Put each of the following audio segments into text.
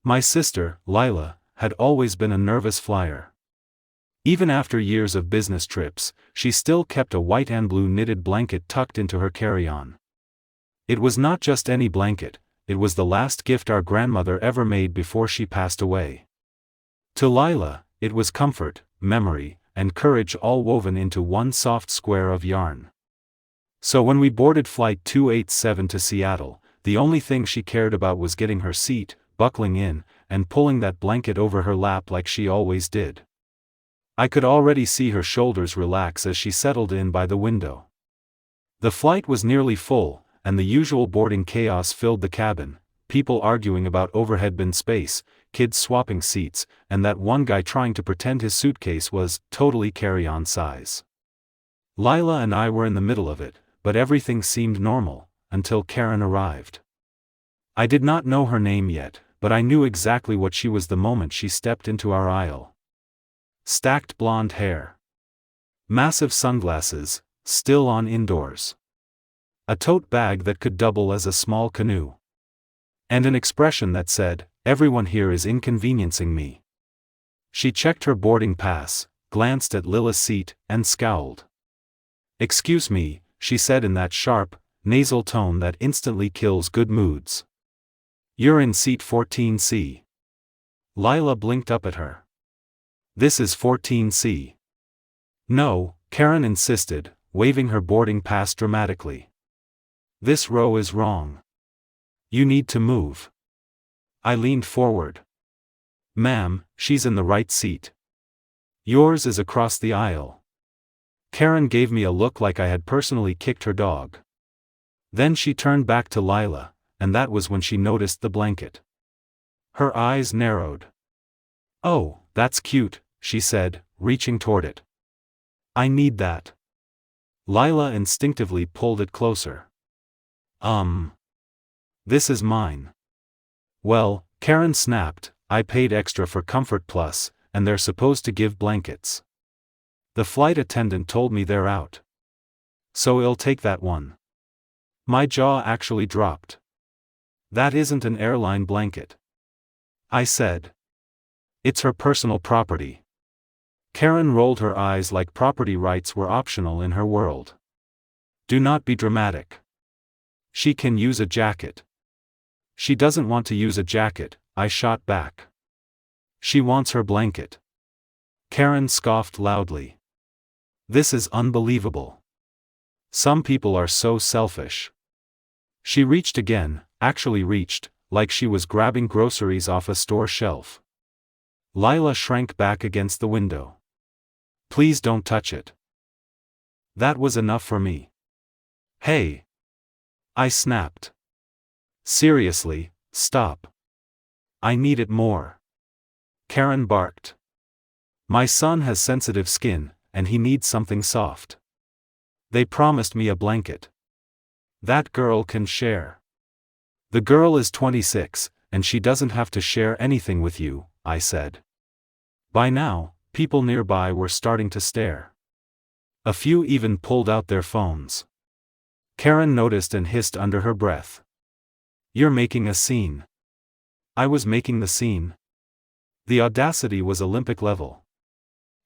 My sister, Lila, had always been a nervous flyer. Even after years of business trips, she still kept a white and blue knitted blanket tucked into her carry-on. It was not just any blanket, it was the last gift our grandmother ever made before she passed away. To Lila, it was comfort, memory, and courage all woven into one soft square of yarn. So when we boarded Flight 287 to Seattle, the only thing she cared about was getting her seat, buckling in, and pulling that blanket over her lap like she always did. I could already see her shoulders relax as she settled in by the window. The flight was nearly full, and the usual boarding chaos filled the cabin, people arguing about overhead bin space, kids swapping seats, and that one guy trying to pretend his suitcase was totally carry-on size. Lila and I were in the middle of it, but everything seemed normal, until Karen arrived. I did not know her name yet, but I knew exactly what she was the moment she stepped into our aisle. Stacked blonde hair. Massive sunglasses, still on indoors. A tote bag that could double as a small canoe. And an expression that said, "Everyone here is inconveniencing me." She checked her boarding pass, glanced at Lila's seat, and scowled. "Excuse me," she said in that sharp, nasal tone that instantly kills good moods. "You're in seat 14C. Lila blinked up at her. "This is 14C. "No," Karen insisted, waving her boarding pass dramatically. "This row is wrong. You need to move." I leaned forward. "Ma'am, she's in the right seat. Yours is across the aisle." Karen gave me a look like I had personally kicked her dog. Then she turned back to Lila, and that was when she noticed the blanket. Her eyes narrowed. "Oh, that's cute," she said, reaching toward it. "I need that." Lila instinctively pulled it closer. This is mine." "Well," Karen snapped, "I paid extra for Comfort Plus, and they're supposed to give blankets. The flight attendant told me they're out. So I'll take that one." My jaw actually dropped. "That isn't an airline blanket," I said. "It's her personal property." Karen rolled her eyes like property rights were optional in her world. "Do not be dramatic. She can use a jacket." "She doesn't want to use a jacket," I shot back. "She wants her blanket." Karen scoffed loudly. "This is unbelievable. Some people are so selfish." She reached again, actually reached, like she was grabbing groceries off a store shelf. Lila shrank back against the window. "Please don't touch it." That was enough for me. "Hey!" I snapped. "Seriously, stop. I need it more." Karen barked. "My son has sensitive skin, and he needs something soft. They promised me a blanket. That girl can share." "The girl is 26, and she doesn't have to share anything with you," I said. By now, people nearby were starting to stare. A few even pulled out their phones. Karen noticed and hissed under her breath. "You're making a scene." I was making the scene. The audacity was Olympic level.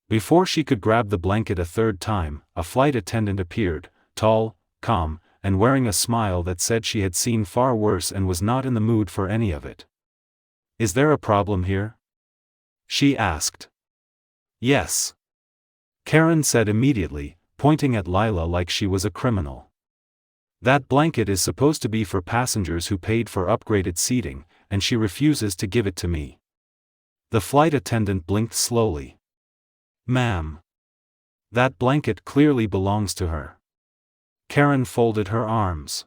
Before she could grab the blanket a third time, a flight attendant appeared, tall, calm, and wearing a smile that said she had seen far worse and was not in the mood for any of it. "Is there a problem here?" she asked. "Yes," Karen said immediately, pointing at Lila like she was a criminal. "That blanket is supposed to be for passengers who paid for upgraded seating, and she refuses to give it to me." The flight attendant blinked slowly. "Ma'am, that blanket clearly belongs to her." Karen folded her arms.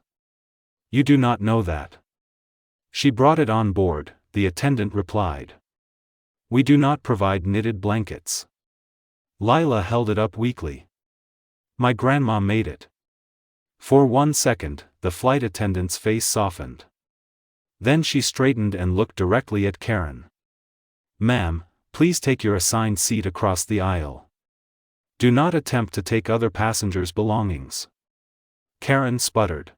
"You do not know that." "She brought it on board," the attendant replied. "We do not provide knitted blankets." Lila held it up weakly. "My grandma made it." For 1 second, the flight attendant's face softened. Then she straightened and looked directly at Karen. "Ma'am, please take your assigned seat across the aisle. Do not attempt to take other passengers' belongings." Karen sputtered.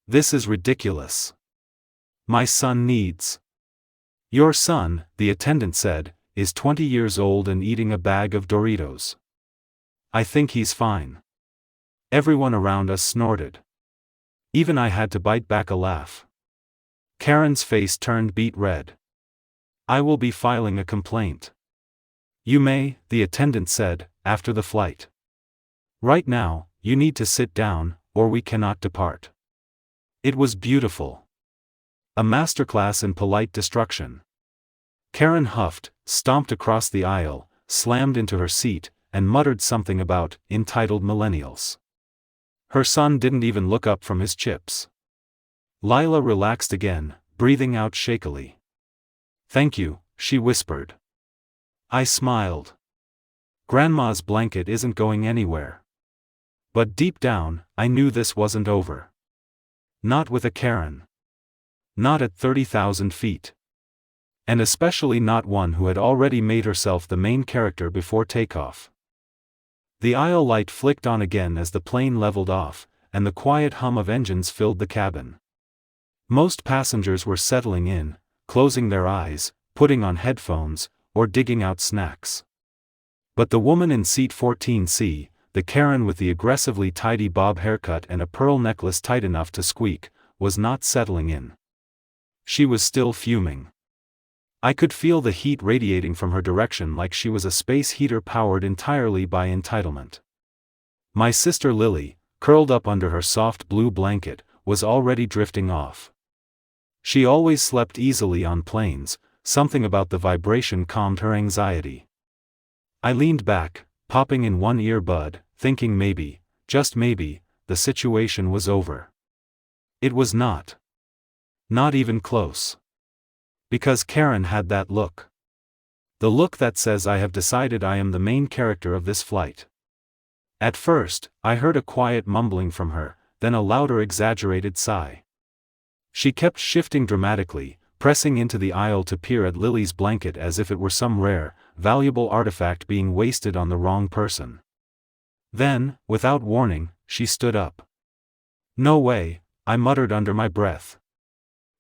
"This is ridiculous. My son needs." Your son, the attendant said, is 20 years old and eating a bag of Doritos. I think he's fine. Everyone around us snorted. Even I had to bite back a laugh. Karen's face turned beet red. I will be filing a complaint. You may, the attendant said, after the flight. Right now, you need to sit down, or we cannot depart. It was beautiful. A masterclass in polite destruction. Karen huffed, stomped across the aisle, slammed into her seat, and muttered something about entitled millennials. Her son didn't even look up from his chips. Lila relaxed again, breathing out shakily. Thank you, she whispered. I smiled. Grandma's blanket isn't going anywhere. But deep down, I knew this wasn't over. Not with a Karen. Not at 30,000 feet. And especially not one who had already made herself the main character before takeoff. The aisle light flicked on again as the plane leveled off, and the quiet hum of engines filled the cabin. Most passengers were settling in, closing their eyes, putting on headphones, or digging out snacks. But the woman in seat 14C, the Karen with the aggressively tidy bob haircut and a pearl necklace tight enough to squeak, was not settling in. She was still fuming. I could feel the heat radiating from her direction like she was a space heater powered entirely by entitlement. My sister Lily, curled up under her soft blue blanket, was already drifting off. She always slept easily on planes, something about the vibration calmed her anxiety. I leaned back, popping in one earbud, thinking maybe, just maybe, the situation was over. It was not. Not even close. Because Karen had that look. The look that says I have decided I am the main character of this flight. At first, I heard a quiet mumbling from her, then a louder exaggerated sigh. She kept shifting dramatically, pressing into the aisle to peer at Lily's blanket as if it were some rare, valuable artifact being wasted on the wrong person. Then, without warning, she stood up. No way, I muttered under my breath.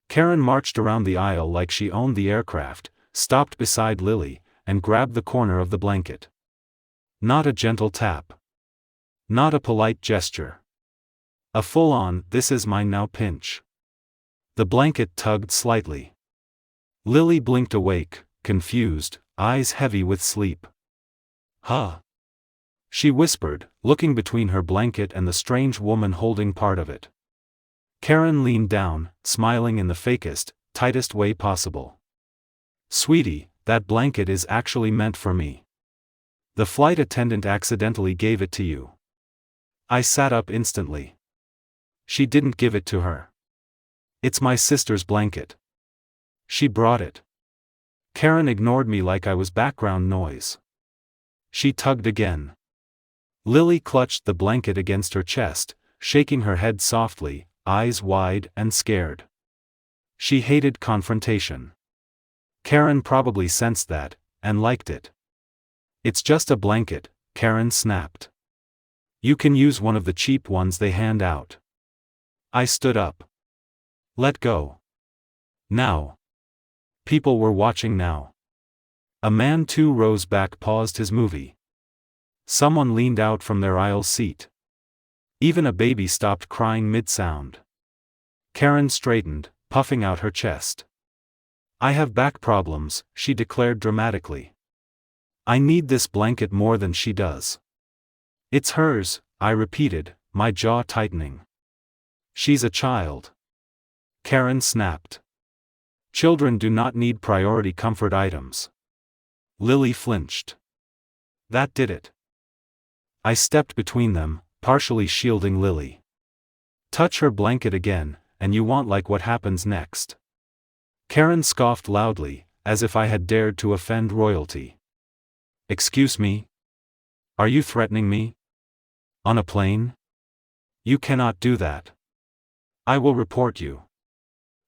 Karen marched around the aisle like she owned the aircraft, stopped beside Lily, and grabbed the corner of the blanket. Not a gentle tap. Not a polite gesture. A full-on, this is mine now pinch. The blanket tugged slightly. Lily blinked awake, confused, eyes heavy with sleep. Huh? She whispered, looking between her blanket and the strange woman holding part of it. Karen leaned down, smiling in the fakest, tightest way possible. Sweetie, that blanket is actually meant for me. The flight attendant accidentally gave it to you. I sat up instantly. She didn't give it to her. It's my sister's blanket. She brought it. Karen ignored me like I was background noise. She tugged again. Lily clutched the blanket against her chest, shaking her head softly, eyes wide and scared. She hated confrontation. Karen probably sensed that, and liked it. It's just a blanket, Karen snapped. You can use one of the cheap ones they hand out. I stood up. Let go. Now. People were watching now. A man 2 rows back paused his movie. Someone leaned out from their aisle seat. Even a baby stopped crying mid-sound. Karen straightened, puffing out her chest. I have back problems, she declared dramatically. I need this blanket more than she does. It's hers, I repeated, my jaw tightening. She's a child. Karen snapped. Children do not need priority comfort items. Lily flinched. That did it. I stepped between them, partially shielding Lily. Touch her blanket again, and you want like what happens next. Karen scoffed loudly, as if I had dared to offend royalty. Excuse me? Are you threatening me? On a plane? You cannot do that. I will report you.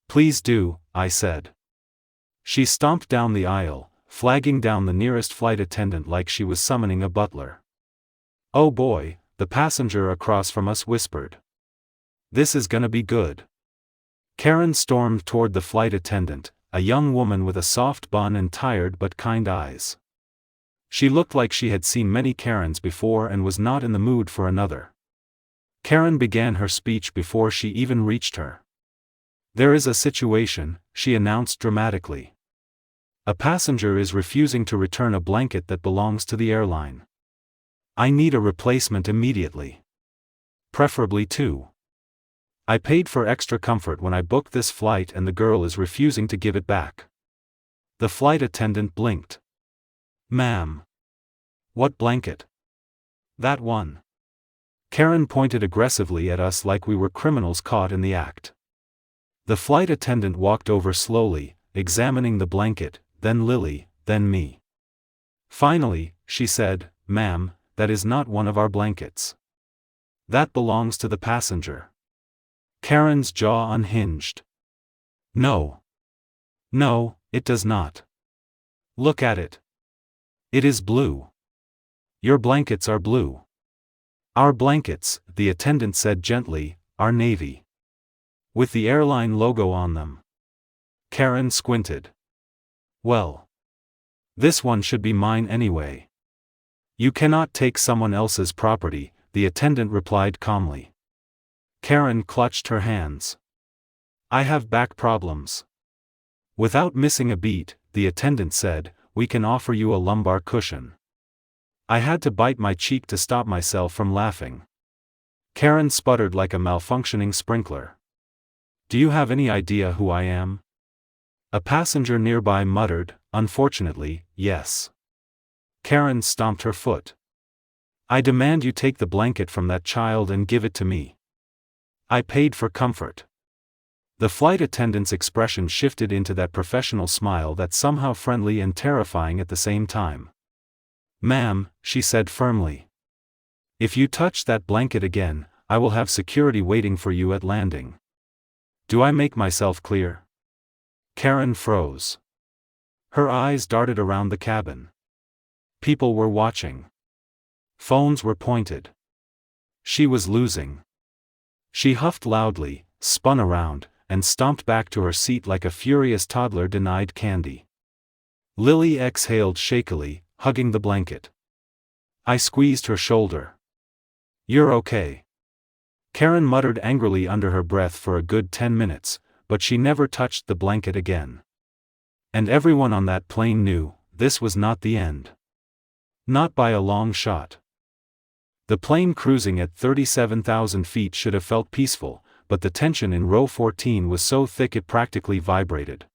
Please do, I said. She stomped down the aisle, flagging down the nearest flight attendant like she was summoning a butler. Oh boy, the passenger across from us whispered. This is gonna be good. Karen stormed toward the flight attendant, a young woman with a soft bun and tired but kind eyes. She looked like she had seen many Karens before and was not in the mood for another. Karen began her speech before she even reached her. "There is a situation," she announced dramatically. "A passenger is refusing to return a blanket that belongs to the airline. I need a replacement immediately. Preferably two. I paid for extra comfort when I booked this flight and the girl is refusing to give it back." The flight attendant blinked. "Ma'am. What blanket?" "That one." Karen pointed aggressively at us like we were criminals caught in the act. The flight attendant walked over slowly, examining the blanket, then Lily, then me. Finally, she said, "Ma'am, that is not one of our blankets. That belongs to the passenger." Karen's jaw unhinged. "No. No, it does not. Look at it. It is blue. Your blankets are blue." "Our blankets," the attendant said gently, "are navy. With the airline logo on them." Karen squinted. "Well. This one should be mine anyway." "You cannot take someone else's property," the attendant replied calmly. Karen clutched her hands. "I have back problems." Without missing a beat, the attendant said, "We can offer you a lumbar cushion." I had to bite my cheek to stop myself from laughing. Karen sputtered like a malfunctioning sprinkler. "Do you have any idea who I am?" A passenger nearby muttered, "Unfortunately, yes." Karen stomped her foot. "I demand you take the blanket from that child and give it to me. I paid for comfort." The flight attendant's expression shifted into that professional smile that's somehow friendly and terrifying at the same time. "Ma'am," she said firmly. "If you touch that blanket again, I will have security waiting for you at landing. Do I make myself clear?" Karen froze. Her eyes darted around the cabin. People were watching. Phones were pointed. She was losing. She huffed loudly, spun around, and stomped back to her seat like a furious toddler denied candy. Lily exhaled shakily, hugging the blanket. I squeezed her shoulder. "You're okay." Karen muttered angrily under her breath for a good 10 minutes, but she never touched the blanket again. And everyone on that plane knew, this was not the end. Not by a long shot. The plane cruising at 37,000 feet should have felt peaceful, but the tension in row 14 was so thick it practically vibrated.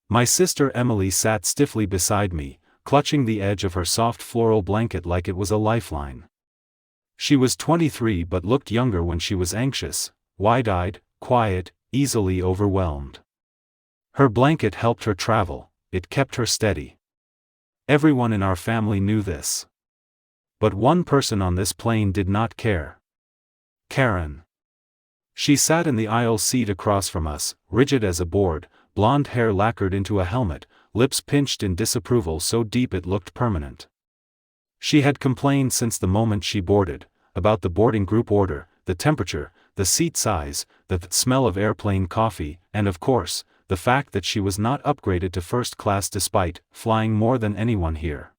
My sister Emily sat stiffly beside me, clutching the edge of her soft floral blanket like it was a lifeline. She was 23 but looked younger when she was anxious, wide-eyed, quiet, easily overwhelmed. Her blanket helped her travel, it kept her steady. Everyone in our family knew this. But one person on this plane did not care. Karen. She sat in the aisle seat across from us, rigid as a board, blonde hair lacquered into a helmet, lips pinched in disapproval so deep it looked permanent. She had complained since the moment she boarded, about the boarding group order, the temperature, the seat size, the smell of airplane coffee, and of course, the fact that she was not upgraded to first class despite flying more than anyone here.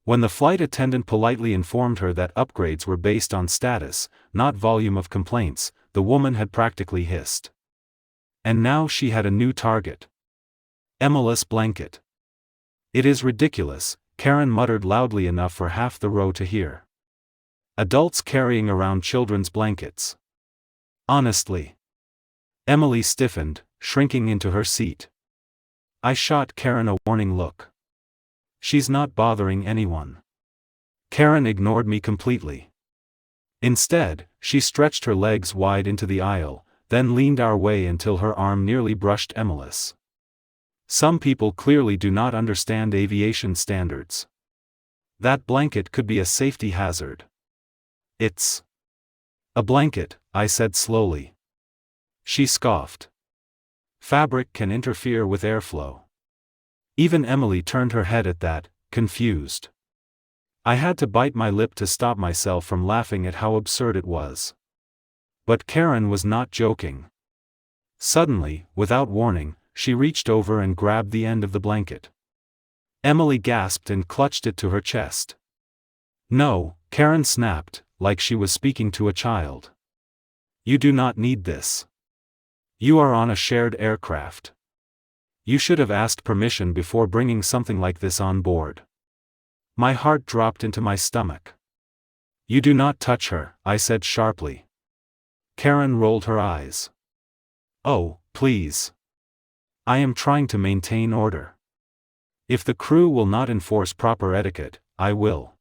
When the flight attendant politely informed her that upgrades were based on status, not volume of complaints, the woman had practically hissed. And now she had a new target. Emily's blanket. "It is ridiculous," Karen muttered loudly enough for half the row to hear. "Adults carrying around children's blankets. Honestly." Emily stiffened, shrinking into her seat. I shot Karen a warning look. She's not bothering anyone. Karen ignored me completely. Instead, she stretched her legs wide into the aisle, then leaned our way until her arm nearly brushed Emily's. Some people clearly do not understand aviation standards. That blanket could be a safety hazard. "It's a blanket," I said slowly. She scoffed. "Fabric can interfere with airflow." Even Emily turned her head at that, confused. I had to bite my lip to stop myself from laughing at how absurd it was. But Karen was not joking. Suddenly, without warning, she reached over and grabbed the end of the blanket. Emily gasped and clutched it to her chest. "No," Karen snapped, like she was speaking to a child. "You do not need this. You are on a shared aircraft. You should have asked permission before bringing something like this on board." My heart dropped into my stomach. "You do not touch her," I said sharply. Karen rolled her eyes. "Oh, please. I am trying to maintain order. If the crew will not enforce proper etiquette, I will."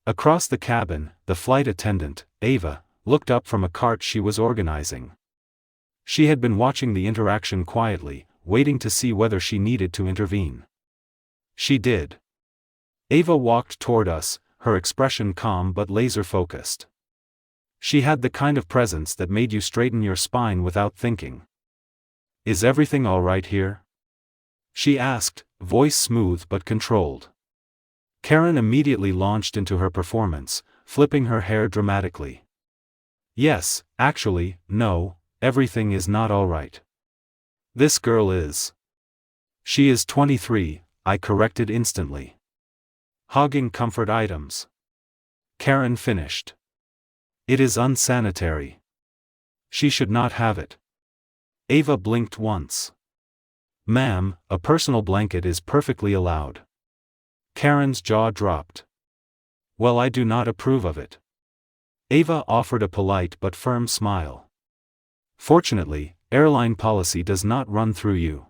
Across the cabin, the flight attendant, Ava, looked up from a cart she was organizing. She had been watching the interaction quietly, waiting to see whether she needed to intervene. She did. Ava walked toward us, her expression calm but laser-focused. She had the kind of presence that made you straighten your spine without thinking. "Is everything all right here?" she asked, voice smooth but controlled. Karen immediately launched into her performance, flipping her hair dramatically. "Yes, actually, no, everything is not all right. This girl is. She is 23, I corrected instantly. Hogging comfort items." Karen finished. "It is unsanitary. She should not have it." Ava blinked once. "Ma'am, a personal blanket is perfectly allowed." Karen's jaw dropped. "Well, I do not approve of it." Ava offered a polite but firm smile. "Fortunately, airline policy does not run through you."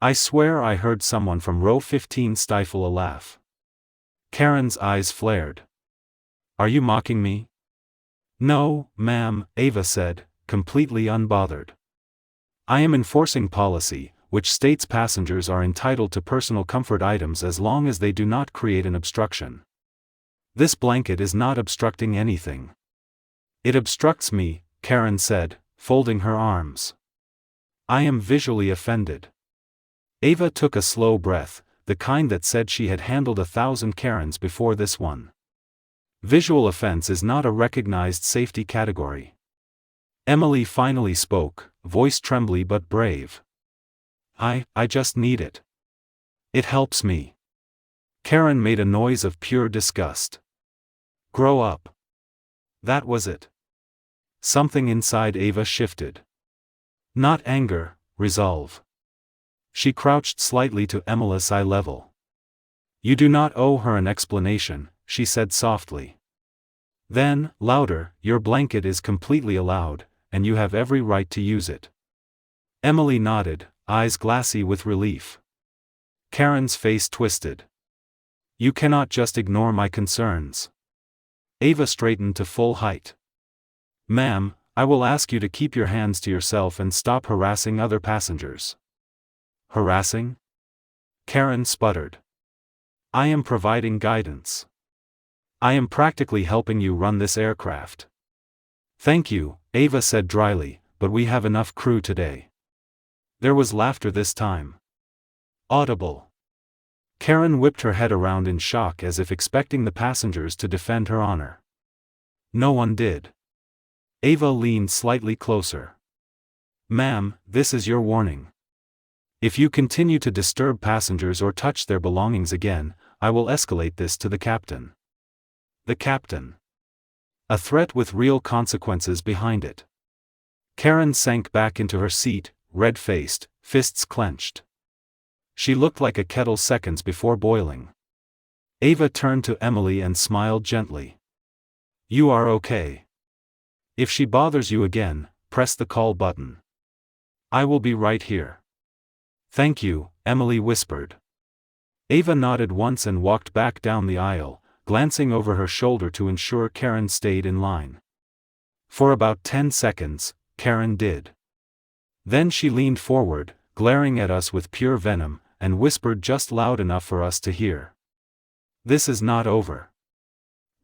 I swear I heard someone from row 15 stifle a laugh. Karen's eyes flared. "Are you mocking me?" "No, ma'am," Ava said, completely unbothered. "I am enforcing policy, which states passengers are entitled to personal comfort items as long as they do not create an obstruction. This blanket is not obstructing anything." "It obstructs me," Karen said, folding her arms. "I am visually offended." Ava took a slow breath, the kind that said she had handled 1,000 Karens before this one. Visual offense is not a recognized safety category. Emily finally spoke, voice trembly but brave. I just need it. It helps me." Karen made a noise of pure disgust. "Grow up." That was it. Something inside Ava shifted. Not anger, resolve. She crouched slightly to Emily's eye level. "You do not owe her an explanation," she said softly. Then, louder, "Your blanket is completely allowed, and you have every right to use it." Emily nodded, eyes glassy with relief. Karen's face twisted. "You cannot just ignore my concerns." Ava straightened to full height. "Ma'am, I will ask you to keep your hands to yourself and stop harassing other passengers." "Harassing?" Karen sputtered. "I am providing guidance. I am practically helping you run this aircraft." "Thank you," Ava said dryly, "but we have enough crew today." There was laughter this time. Audible. Karen whipped her head around in shock as if expecting the passengers to defend her honor. No one did. Ava leaned slightly closer. "Ma'am, this is your warning. If you continue to disturb passengers or touch their belongings again, I will escalate this to the captain." The captain. A threat with real consequences behind it. Karen sank back into her seat, red-faced, fists clenched. She looked like a kettle seconds before boiling. Ava turned to Emily and smiled gently. "You are okay. If she bothers you again, press the call button. I will be right here." "Thank you," Emily whispered. Ava nodded once and walked back down the aisle, glancing over her shoulder to ensure Karen stayed in line. For about 10 seconds, Karen did. Then she leaned forward, glaring at us with pure venom, and whispered just loud enough for us to hear. "This is not over."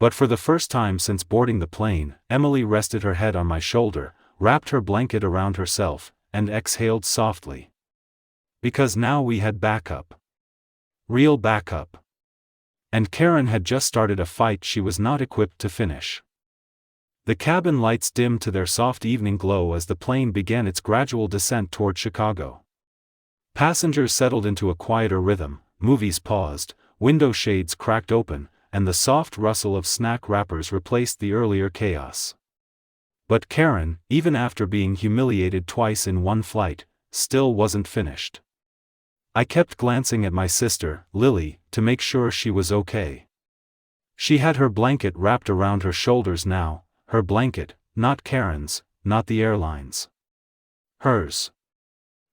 But for the first time since boarding the plane, Emily rested her head on my shoulder, wrapped her blanket around herself, and exhaled softly. Because now we had backup. Real backup. And Karen had just started a fight she was not equipped to finish. The cabin lights dimmed to their soft evening glow as the plane began its gradual descent toward Chicago. Passengers settled into a quieter rhythm, movies paused, window shades cracked open, and the soft rustle of snack wrappers replaced the earlier chaos. But Karen, even after being humiliated twice in one flight, still wasn't finished. I kept glancing at my sister, Lily, to make sure she was okay. She had her blanket wrapped around her shoulders now, her blanket, not Karen's, not the airline's. Hers.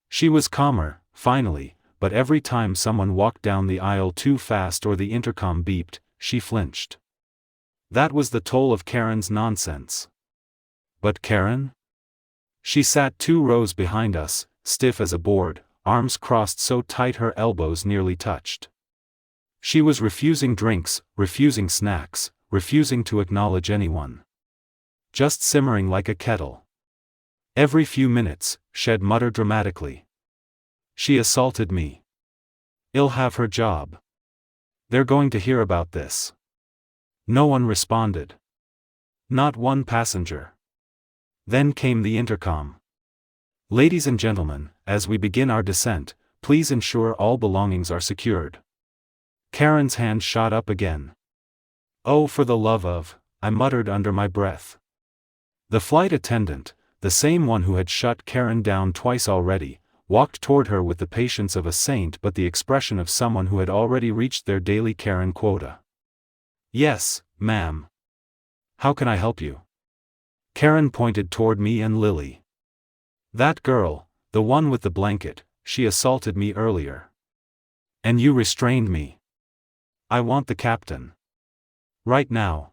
She was calmer, finally, but every time someone walked down the aisle too fast or the intercom beeped, she flinched. That was the toll of Karen's nonsense. But Karen? She sat 2 rows behind us, stiff as a board, arms crossed so tight her elbows nearly touched. She was refusing drinks, refusing snacks, refusing to acknowledge anyone. Just simmering like a kettle. Every few minutes, she'd mutter dramatically. She assaulted me. I'll have her job. They're going to hear about this. No one responded. Not one passenger. Then came the intercom. Ladies and gentlemen, as we begin our descent, please ensure all belongings are secured. Karen's hand shot up again. Oh, for the love of, I muttered under my breath. The flight attendant, the same one who had shut Karen down twice already, walked toward her with the patience of a saint but the expression of someone who had already reached their daily Karen quota. Yes, ma'am. How can I help you? Karen pointed toward me and Lily. That girl, the one with the blanket, she assaulted me earlier. And you restrained me. I want the captain. Right now.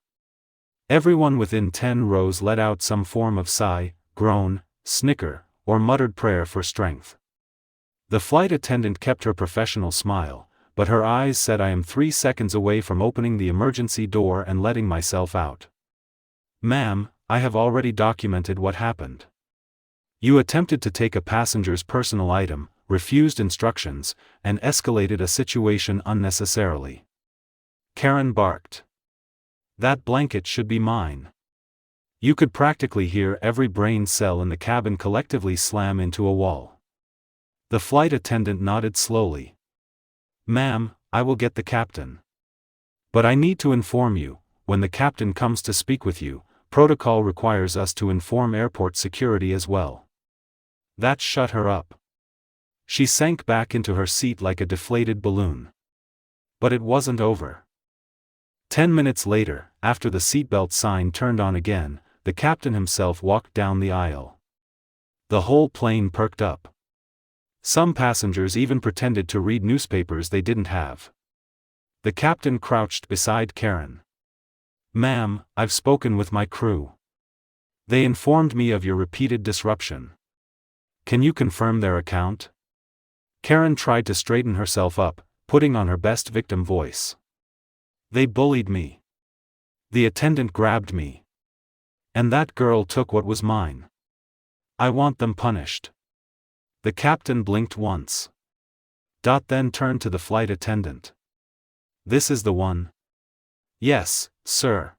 Everyone within 10 rows let out some form of sigh, groan, snicker, or muttered prayer for strength. The flight attendant kept her professional smile, but her eyes said I am 3 seconds away from opening the emergency door and letting myself out. Ma'am, I have already documented what happened. You attempted to take a passenger's personal item, refused instructions, and escalated a situation unnecessarily. Karen barked. That blanket should be mine. You could practically hear every brain cell in the cabin collectively slam into a wall. The flight attendant nodded slowly. Ma'am, I will get the captain. But I need to inform you, when the captain comes to speak with you, protocol requires us to inform airport security as well. That shut her up. She sank back into her seat like a deflated balloon. But it wasn't over. 10 minutes later, after the seatbelt sign turned on again, the captain himself walked down the aisle. The whole plane perked up. Some passengers even pretended to read newspapers they didn't have. The captain crouched beside Karen. Ma'am, I've spoken with my crew. They informed me of your repeated disruption. Can you confirm their account? Karen tried to straighten herself up, putting on her best victim voice. They bullied me. The attendant grabbed me. And that girl took what was mine. I want them punished. The captain blinked once. Then turned to the flight attendant. This is the one? Yes, sir.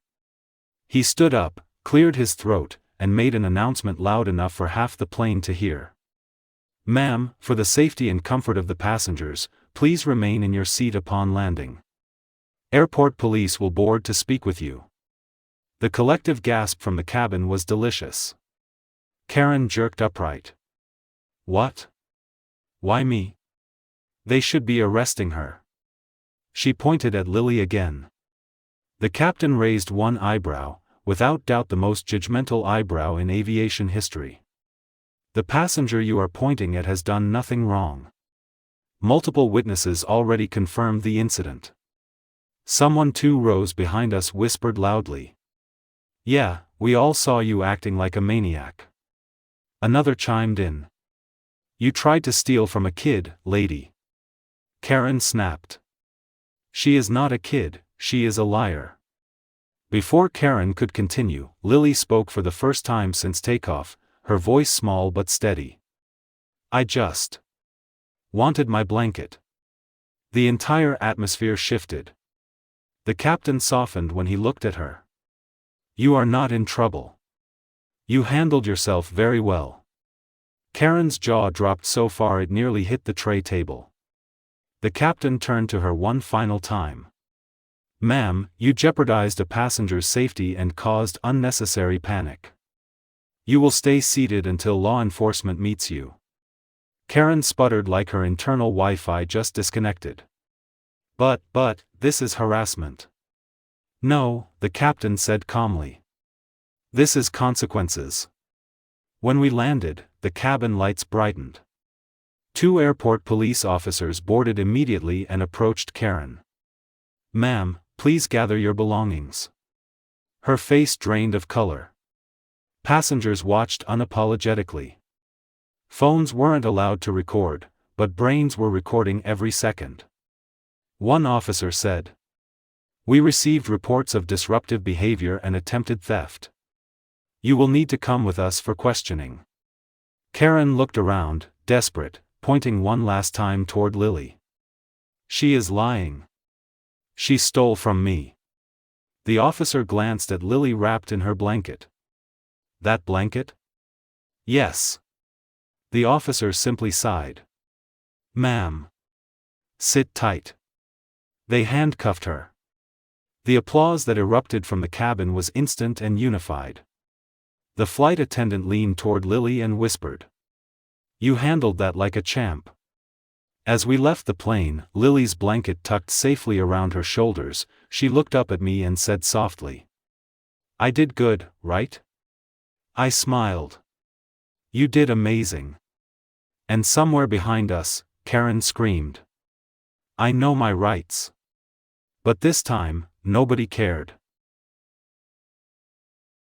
He stood up, cleared his throat, and made an announcement loud enough for half the plane to hear. Ma'am, for the safety and comfort of the passengers, please remain in your seat upon landing. Airport police will board to speak with you. The collective gasp from the cabin was delicious. Karen jerked upright. What? Why me? They should be arresting her. She pointed at Lily again. The captain raised one eyebrow, without doubt the most judgmental eyebrow in aviation history. The passenger you are pointing at has done nothing wrong. Multiple witnesses already confirmed the incident. Someone 2 rows behind us whispered loudly. Yeah, we all saw you acting like a maniac. Another chimed in. You tried to steal from a kid, lady. Karen snapped. She is not a kid, she is a liar. Before Karen could continue, Lily spoke for the first time since takeoff, her voice small but steady. I just wanted my blanket. The entire atmosphere shifted. The captain softened when he looked at her. You are not in trouble. You handled yourself very well. Karen's jaw dropped so far it nearly hit the tray table. The captain turned to her one final time. "Ma'am, you jeopardized a passenger's safety and caused unnecessary panic. You will stay seated until law enforcement meets you." Karen sputtered like her internal Wi-Fi just disconnected. But, this is harassment." "No," the captain said calmly. "This is consequences." When we landed, the cabin lights brightened. 2 airport police officers boarded immediately and approached Karen. "Ma'am, please gather your belongings." Her face drained of color. Passengers watched unapologetically. Phones weren't allowed to record, but brains were recording every second. One officer said, "We received reports of disruptive behavior and attempted theft. You will need to come with us for questioning." Karen looked around, desperate, pointing one last time toward Lily. "She is lying. She stole from me." The officer glanced at Lily wrapped in her blanket. "That blanket?" "Yes." The officer simply sighed. "Ma'am. Sit tight." They handcuffed her. The applause that erupted from the cabin was instant and unified. The flight attendant leaned toward Lily and whispered, "You handled that like a champ." As we left the plane, Lily's blanket tucked safely around her shoulders, she looked up at me and said softly, "I did good, right?" I smiled. "You did amazing." And somewhere behind us, Karen screamed, "I know my rights." But this time, nobody cared.